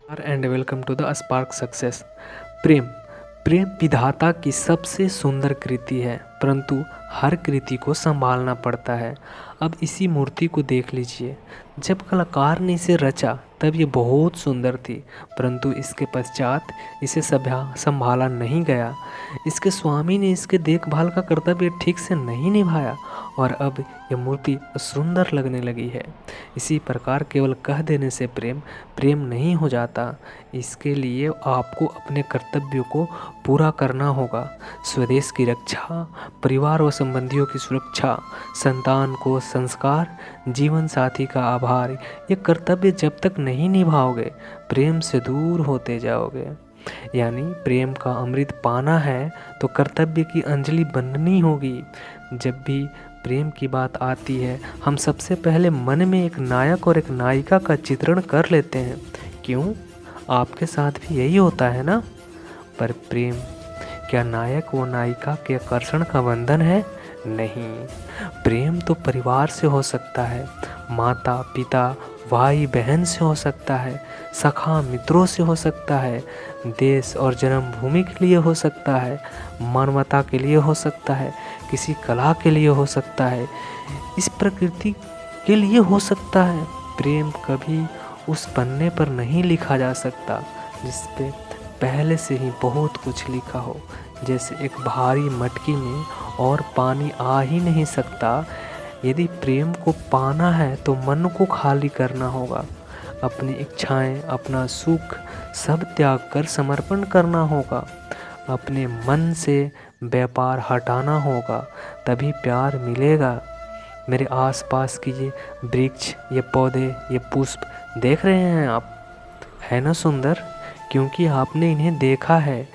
And welcome to the Spark success. प्रेम प्रेम विधाता की सबसे सुंदर कृति है, परंतु हर कृति को संभालना पड़ता है। अब इसी मूर्ति को देख लीजिए। जब कलाकार ने इसे रचा तब ये बहुत सुंदर थी, परंतु इसके पश्चात इसे संभाला नहीं गया। इसके स्वामी ने इसके देखभाल का कर्तव्य ठीक से नहीं निभाया और अब यह मूर्ति सुंदर लगने लगी है। इसी प्रकार केवल कह देने से प्रेम प्रेम नहीं हो जाता। इसके लिए आपको अपने कर्तव्यों को पूरा करना होगा। स्वदेश की रक्षा, परिवार व संबंधियों की सुरक्षा, संतान को संस्कार, जीवन साथी का आभार, ये कर्तव्य जब तक नहीं निभाओगे प्रेम से दूर होते जाओगे। यानी प्रेम का अमृत पाना है तो कर्तव्य की अंजलि बननी होगी। जब भी प्रेम की बात आती है हम सबसे पहले मन में एक नायक और एक नायिका का चित्रण कर लेते हैं। क्यों? आपके साथ भी यही होता है ना? पर प्रेम क्या नायक व नायिका के आकर्षण का बंधन है? नहीं। प्रेम तो परिवार से हो सकता है, माता पिता भाई बहन से हो सकता है, सखा मित्रों से हो सकता है, देश और जन्मभूमि के लिए हो सकता है, मानवता के लिए हो सकता है, किसी कला के लिए हो सकता है, इस प्रकृति के लिए हो सकता है। प्रेम कभी उस पन्ने पर नहीं लिखा जा सकता जिस पे पहले से ही बहुत कुछ लिखा हो। जैसे एक भारी मटकी में और पानी आ ही नहीं सकता। यदि प्रेम को पाना है तो मन को खाली करना होगा, अपनी इच्छाएं, अपना सुख सब त्याग कर समर्पण करना होगा, अपने मन से व्यापार हटाना होगा, तभी प्यार मिलेगा। मेरे आसपास की ये वृक्ष, ये पौधे, ये पुष्प देख रहे हैं आप, है ना सुंदर? क्योंकि आपने इन्हें देखा है।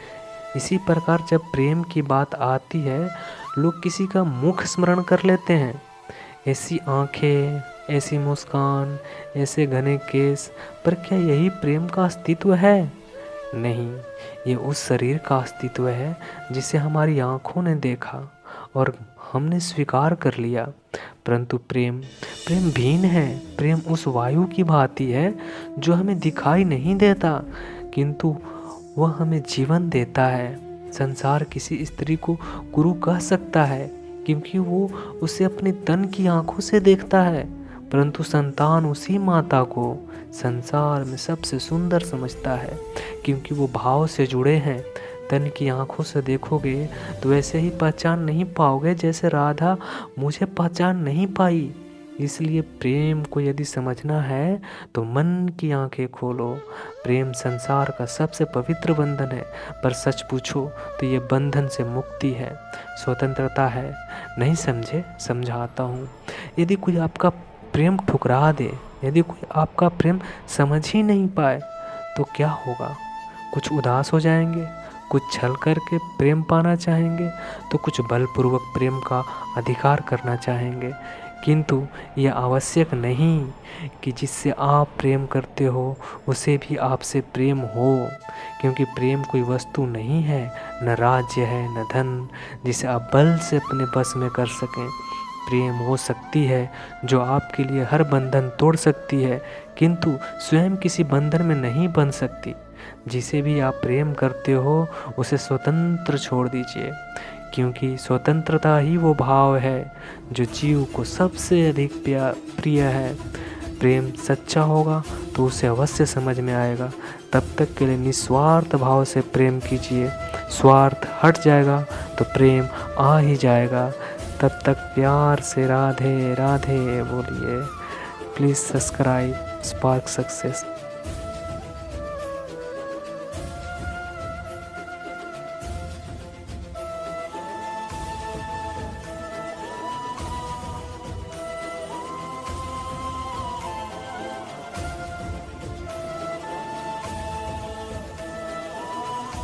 इसी प्रकार जब प्रेम की बात आती है लोग किसी का मुख स्मरण कर लेते हैं। ऐसी आंखें, ऐसी मुस्कान, ऐसे घने केस, पर क्या यही प्रेम का अस्तित्व है? नहीं, ये उस शरीर का अस्तित्व है जिसे हमारी आंखों ने देखा और हमने स्वीकार कर लिया। परंतु प्रेम प्रेम भिन्न है। प्रेम उस वायु की भांति है जो हमें दिखाई नहीं देता, किंतु वह हमें जीवन देता है। संसार किसी स्त्री को गुरु कह सकता है क्योंकि वो उसे अपने तन की आंखों से देखता है, परंतु संतान उसी माता को संसार में सबसे सुंदर समझता है क्योंकि वो भाव से जुड़े हैं। तन की आंखों से देखोगे तो वैसे ही पहचान नहीं पाओगे जैसे राधा मुझे पहचान नहीं पाई। इसलिए प्रेम को यदि समझना है तो मन की आंखें खोलो। प्रेम संसार का सबसे पवित्र बंधन है, पर सच पूछो तो ये बंधन से मुक्ति है, स्वतंत्रता है। नहीं समझे? समझाता हूँ। यदि कोई आपका प्रेम ठुकरा दे, यदि कोई आपका प्रेम समझ ही नहीं पाए तो क्या होगा? कुछ उदास हो जाएंगे, कुछ छल करके प्रेम पाना चाहेंगे, तो कुछ बलपूर्वक प्रेम का अधिकार करना चाहेंगे। किंतु यह आवश्यक नहीं कि जिससे आप प्रेम करते हो उसे भी आपसे प्रेम हो, क्योंकि प्रेम कोई वस्तु नहीं है, न राज्य है, न धन जिसे आप बल से अपने बस में कर सकें। प्रेम हो सकती है जो आपके लिए हर बंधन तोड़ सकती है, किंतु स्वयं किसी बंधन में नहीं बन सकती। जिसे भी आप प्रेम करते हो उसे स्वतंत्र छोड़ दीजिए, क्योंकि स्वतंत्रता ही वो भाव है जो जीव को सबसे अधिक प्रिय है। प्रेम सच्चा होगा तो उसे अवश्य समझ में आएगा। तब तक के लिए निस्वार्थ भाव से प्रेम कीजिए। स्वार्थ हट जाएगा तो प्रेम आ ही जाएगा। तब तक प्यार से राधे राधे बोलिए। Please subscribe spark success.